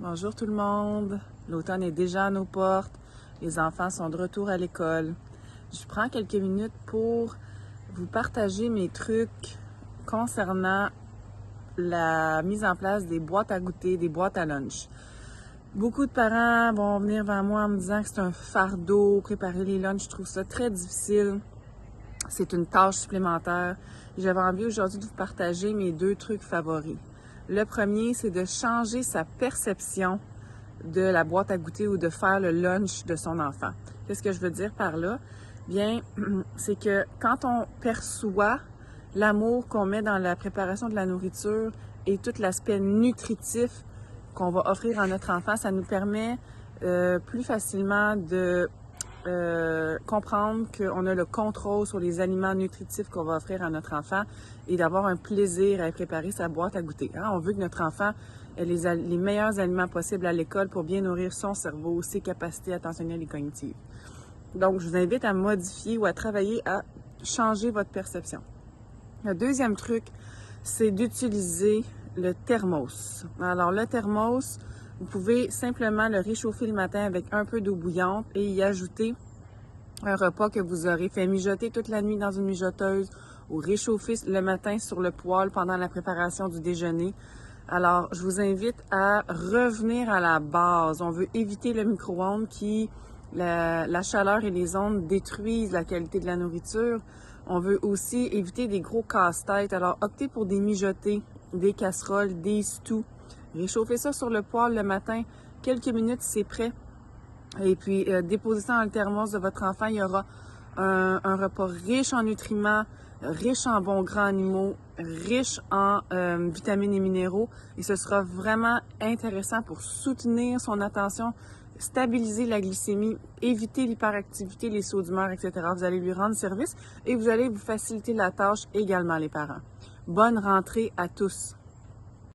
Bonjour tout le monde. L'automne est déjà à nos portes. Les enfants sont de retour à l'école. Je prends quelques minutes pour vous partager mes trucs concernant la mise en place des boîtes à goûter, des boîtes à lunch. Beaucoup de parents vont venir vers moi en me disant que c'est un fardeau, préparer les lunchs. Je trouve ça très difficile. C'est une tâche supplémentaire. J'avais envie aujourd'hui de vous partager mes 2 trucs favoris. Le premier, c'est de changer sa perception de la boîte à goûter ou de faire le lunch de son enfant. Qu'est-ce que je veux dire par là? Bien, c'est que quand on perçoit l'amour qu'on met dans la préparation de la nourriture et tout l'aspect nutritif qu'on va offrir à notre enfant, ça nous permet plus facilement de comprendre qu'on a le contrôle sur les aliments nutritifs qu'on va offrir à notre enfant et d'avoir un plaisir à préparer sa boîte à goûter. On veut que notre enfant ait les meilleurs aliments possibles à l'école pour bien nourrir son cerveau, ses capacités attentionnelles et cognitives. Donc, je vous invite à modifier ou à travailler à changer votre perception. Le deuxième truc, c'est d'utiliser le thermos. Alors, le thermos, vous pouvez simplement le réchauffer le matin avec un peu d'eau bouillante et y ajouter un repas que vous aurez fait mijoter toute la nuit dans une mijoteuse ou réchauffer le matin sur le poêle pendant la préparation du déjeuner. Alors, je vous invite à revenir à la base. On veut éviter le micro-ondes qui, la chaleur et les ondes détruisent la qualité de la nourriture. On veut aussi éviter des gros casse-têtes. Alors, optez pour des mijotés, des casseroles, des stews. Réchauffez ça sur le poêle le matin. Quelques minutes, c'est prêt. Et puis, déposez ça dans le thermos de votre enfant. Il y aura un repas riche en nutriments, riche en bons gras animaux, riche en vitamines et minéraux. Et ce sera vraiment intéressant pour soutenir son attention, stabiliser la glycémie, éviter l'hyperactivité, les sauts d'humeur, etc. Vous allez lui rendre service et vous allez vous faciliter la tâche également, les parents. Bonne rentrée à tous!